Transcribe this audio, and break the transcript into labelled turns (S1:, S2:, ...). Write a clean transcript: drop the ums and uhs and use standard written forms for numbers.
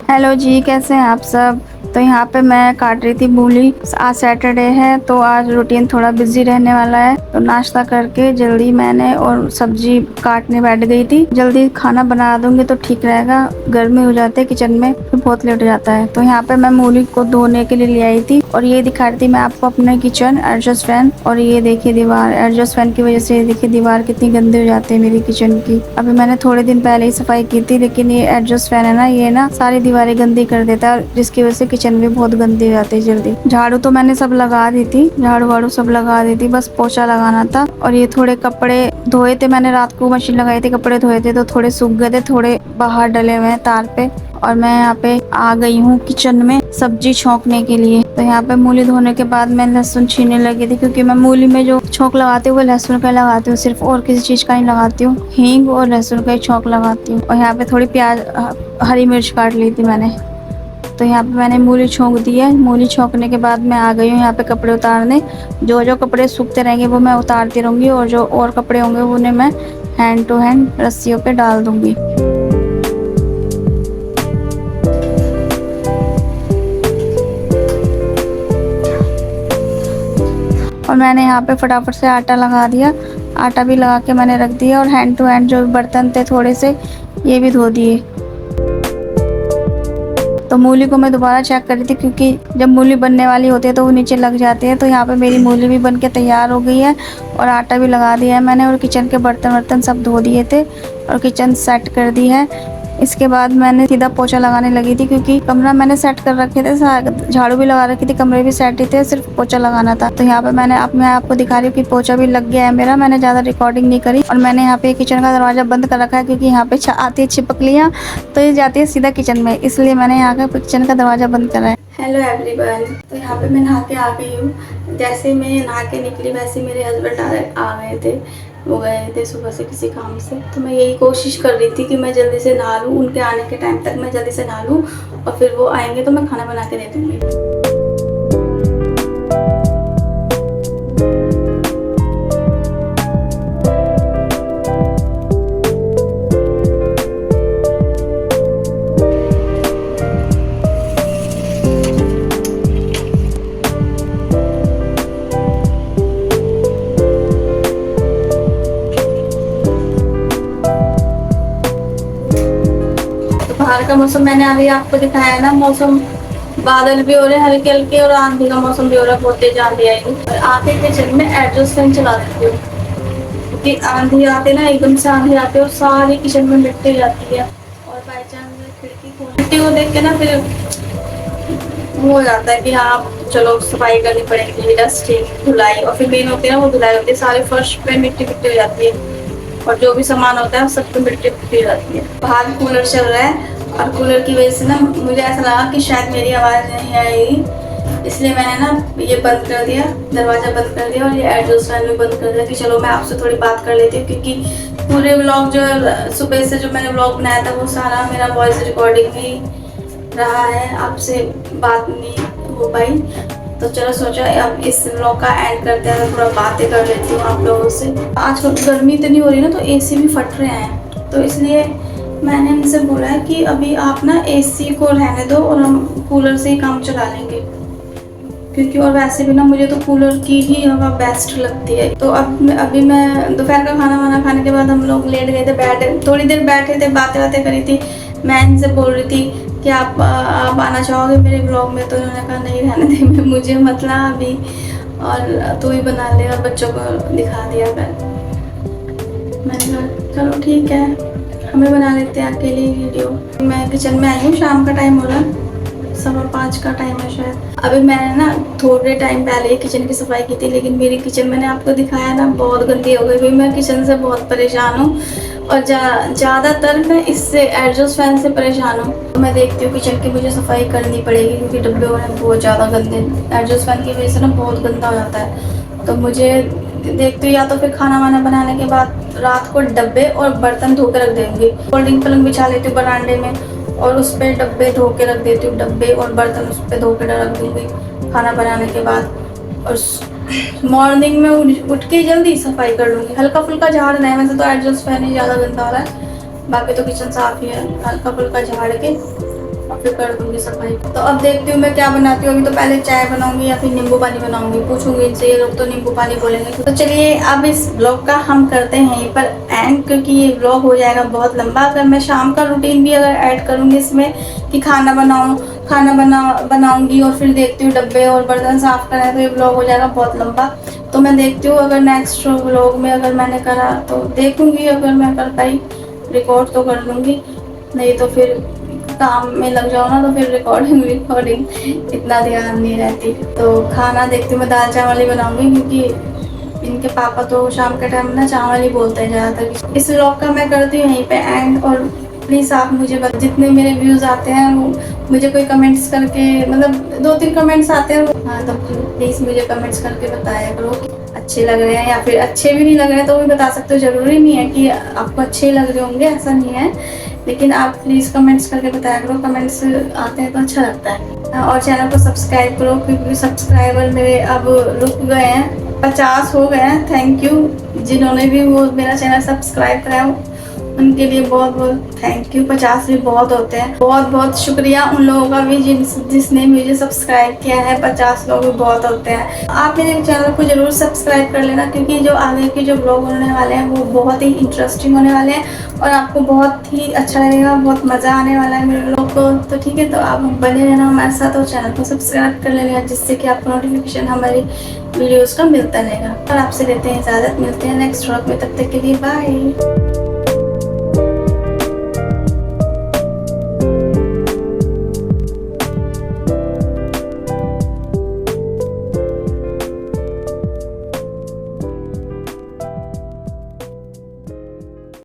S1: Hello जी, कैसे हैं आप सब। तो यहाँ पे मैं काट रही थी मूली। आज सैटरडे है तो आज रूटीन थोड़ा बिजी रहने वाला है। तो नाश्ता करके जल्दी मैंने और सब्जी काटने बैठ गई थी। जल्दी खाना बना दूंगी तो ठीक रहेगा, गर्मी हो जाती है किचन में फिर बहुत लेट हो जाता है। तो यहाँ पे मैं मूली को धोने के लिए ले आई थी और ये दिखा रही थी मैं आपको अपने किचन एडजस्ट फैन। और ये देखिए दीवार, एडजस्ट फैन की वजह से ये देखिए दीवार कितनी गंदी हो जाती है मेरी किचन की। अभी मैंने थोड़े दिन पहले ही सफाई की थी, लेकिन ये एडजस्ट फैन है ना, ये ना सारी दीवारें गंदी कर देता है, जिसकी वजह से किचन भी बहुत गंदी हो जाती है जल्दी। झाड़ू तो मैंने सब लगा दी थी, झाड़ू वाड़ू सब लगा दी थी, बस पोछा लगाना था। और ये थोड़े कपड़े धोए थे मैंने, रात को मशीन लगाई थी, कपड़े धोए थे तो थोड़े सूख गए थे, थोड़े बाहर डले हुए हैं तार पे। और मैं यहाँ पे आ गई हूँ किचन में सब्जी छौंकने के लिए। तो यहाँ पे मूली धोने के बाद मैं लहसुन छीलने लगी थी, क्योंकि मैं मूली में जो छौंक लगाती हूँ वो लहसुन का लगाती हूँ सिर्फ, और किसी चीज का नहीं लगाती हूँ। हींग और लहसुन का ही छौंक लगाती हूँ। और यहाँ पे थोड़ी प्याज हरी मिर्च काट ली थी मैंने। तो यहाँ पे मैंने मूली छौंक दी है। मूली छौंकने के बाद मैं आ गई हूँ यहाँ पे कपड़े उतारने। जो जो कपड़े सूखते रहेंगे वो मैं उतारती रहूँगी, और जो और कपड़े होंगे उन्हें मैं हैंड टू हैंड रस्सियों पे डाल दूँगी। और मैंने यहाँ पे फटाफट से आटा लगा दिया, आटा भी लगा के मैंने रख दिया। और हैंड टू हैंड जो बर्तन थे थोड़े से ये भी धो दिए। तो मूली को मैं दोबारा चेक कर रही थी, क्योंकि जब मूली बनने वाली होती है तो वो नीचे लग जाती है। तो यहाँ पे मेरी मूली भी बन के तैयार हो गई है और आटा भी लगा दिया है मैंने। और किचन के बर्तन वर्तन सब धो दिए थे और किचन सेट कर दी है। इसके बाद मैंने सीधा पोछा लगाने लगी थी, क्योंकि कमरा मैंने सेट कर रखे थे, झाड़ू भी लगा रखी थी, कमरे भी सेट ही थे, सिर्फ पोछा लगाना था। तो यहाँ पे मैं आपको दिखा रही हूँ कि पोछा भी लग गया है मेरा। मैंने ज़्यादा रिकॉर्डिंग नहीं करी। और मैंने यहाँ पे किचन का दरवाज़ा बंद कर रखा है, क्योंकि यहाँ पे आती है छिपकलियाँ, तो ये जाती है सीधा किचन में, इसलिए मैंने यहाँ का किचन का दरवाज़ा बंद करा है। हेलो एवरीवन, तो यहाँ पे मैं नहा के आ गई हूँ। जैसे मैं नहा के निकली वैसे मेरे हस्बैंड आ गए थे। वो गए थे सुबह से किसी काम से। तो मैं यही कोशिश कर रही थी कि मैं जल्दी से नहा लूँ, उनके आने के टाइम तक मैं जल्दी से नहा लूँ, और फिर वो आएंगे तो मैं खाना बना के दे दूँगी। बाहर का मौसम मैंने अभी आपको दिखाया है ना, मौसम बादल भी हो रहे हैं हल्के हल्के, और आंधी का मौसम भी हो रहा है, बहुत तेज आंधी आएगी। और आके किचन में एडजस्ट फैन चला देती हूँ, क्योंकि आंधी आती है ना, एकदम से आंधी आती है और सारी किचन में मिट्टी जाती है। और बाई चांस खिड़की खोल, मिट्टी को देख के ना फिर वो हो जाता है कि हाँ चलो सफाई करनी पड़ेगी, डस्टिंग धुलाई। और फिर मेन होती है ना वो धुलाई होती है, सारे फर्श पे मिट्टी मिट्टी हो जाती है, और जो भी सामान होता है सब पे मिट्टी मिट्टी हो जाती है। बाहर कूलर चल रहा है, और कूलर की वजह से ना मुझे ऐसा लगा कि शायद मेरी आवाज़ नहीं आएगी, इसलिए मैंने ना ये बंद कर दिया, दरवाज़ा बंद कर दिया, और ये एडजस्ट फैन भी बंद कर दिया कि चलो मैं आपसे थोड़ी बात कर लेती हूँ। क्योंकि पूरे व्लॉग जो सुबह से जो मैंने व्लॉग बनाया था वो सारा मेरा वॉइस रिकॉर्डिंग ही रहा है, आपसे बात नहीं हो पाई। तो चलो सोचा अब इस व्लॉग का एंड करते हैं, थोड़ा बातें कर लेती हूँ आप लोगों से। आजकल गर्मी इतनी हो रही है ना, तो एसी भी फट रहे हैं, तो इसलिए मैंने इनसे बोला है कि अभी आप ना एसी को रहने दो और हम कूलर से ही काम चला लेंगे, क्योंकि और वैसे भी ना मुझे तो कूलर की ही हवा बेस्ट लगती है। तो अभी मैं दोपहर का खाना वाना खाने के बाद हम लोग लेट गए थे, बैठे थोड़ी देर बैठे थे, बातें बातें करी थी। मैं इनसे बोल रही थी कि आप आना चाहोगे मेरे ब्लॉग में, तो उन्होंने कहा नहीं रहने दे, मुझे मतलब अभी, और तू ही बना ले और बच्चों को दिखा दिया कर। मैंने कहा चलो ठीक है, हमें बना लेते हैं अकेले वीडियो। मैं किचन में आई हूँ, शाम का टाइम हो रहा है, 5:15 का टाइम है शायद। अभी मैंने ना थोड़े टाइम पहले ही किचन की सफाई की थी, लेकिन मेरी किचन मैंने आपको दिखाया ना बहुत गंदी हो गई। मैं किचन से बहुत परेशान हूँ, और ज़्यादातर मैं इससे एडजस्ट फैन से परेशान हूँ। तो मैं देखती हूँ किचन की मुझे सफाई करनी पड़ेगी, क्योंकि डब्बे हो रहे हैं बहुत ज़्यादा गंदे, एडजस्ट फैन की वजह से ना बहुत गंदा हो जाता है। तो मुझे देखती हूँ या तो फिर खाना वाना बनाने के बाद रात को डब्बे और बर्तन धो के रख देंगी। फोल्डिंग पलंग बिछा लेती हूँ बरामदे में, और उस पर डब्बे धो के रख देती हूँ, डब्बे और बर्तन उस पर धो के रख दूँगी खाना बनाने के बाद। और मॉर्निंग में उठ के जल्दी सफाई कर लूँगी। हल्का फुल्का झाड़ना है, वैसे तो एडजस्ट फैन ही ज़्यादा गंदा हो रहा है, बाकी तो किचन साफ ही है। हल्का फुल्का झाड़ के और फिर कर दूंगी सफाई। तो अब देखती हूँ मैं क्या बनाती हूँ। अभी तो पहले चाय बनाऊंगी या फिर नींबू पानी बनाऊंगी, पूछूंगी इनसे, ये लोग तो नींबू पानी बोलेंगे। तो चलिए अब इस ब्लॉग का हम करते हैं यहीं पर एंड, क्योंकि ये ब्लॉग हो जाएगा बहुत लंबा। अगर मैं शाम का रूटीन भी अगर ऐड करूँगी इसमें कि खाना बनाऊंगी और फिर देखती हूँ डब्बे और बर्तन साफ करना है, तो ये ब्लॉग हो जाएगा बहुत लंबा। तो मैं देखती हूँ अगर नेक्स्ट ब्लॉग में अगर मैंने करा तो देखूंगी, अगर मैं कर पाई रिकॉर्ड तो कर लूँगी, नहीं तो फिर काम में लग जाओ ना तो फिर रिकॉर्डिंग इतना ध्यान नहीं रहती। तो खाना देखती हूँ मैं दाल चावल ही बनाऊंगी, क्योंकि इनके पापा तो शाम के टाइम ना चावल ही बोलते हैं ज़्यादातर। इस व्लॉग का मैं करती हूँ यहीं पे एंड। और प्लीज़ आप मुझे जितने मेरे व्यूज़ आते हैं वो मुझे कोई कमेंट्स करके, मतलब 2-3 कमेंट्स आते हैं, हाँ, तो प्लीज़ मुझे कमेंट्स करके बताया करो कि अच्छे लग रहे हैं, या फिर अच्छे भी नहीं लग रहे हैं तो भी बता सकते हो। ज़रूरी नहीं है कि आपको अच्छे लग रहे होंगे, ऐसा नहीं है, लेकिन आप प्लीज़ कमेंट्स करके बताया करो। कमेंट्स आते हैं तो अच्छा लगता है। और चैनल को सब्सक्राइब करो, क्योंकि सब्सक्राइबर मेरे अब रुक गए हैं, 50 हो गए हैं। थैंक यू जिन्होंने भी वो मेरा चैनल सब्सक्राइब कराया, उनके लिए बहुत बहुत थैंक यू। 50 भी बहुत होते हैं। बहुत बहुत शुक्रिया उन लोगों का भी जिसने मुझे सब्सक्राइब किया है। 50 लोग भी बहुत होते हैं। आप मेरे चैनल को जरूर सब्सक्राइब कर लेना, क्योंकि जो आगे के जो ब्लॉग होने वाले हैं वो बहुत ही इंटरेस्टिंग होने वाले हैं और आपको बहुत ही अच्छा लगेगा, बहुत मज़ा आने वाला है मेरे ब्लॉग को। तो ठीक है, तो आप बने रहना हमारे साथ और चैनल को सब्सक्राइब कर लेना, जिससे कि आपको नोटिफिकेशन हमारी वीडियोज़ का मिलता रहेगा। और आपसे लेते हैं इजाज़त, मिलते हैं नेक्स्ट ब्लॉग में, तब तक के लिए बाय।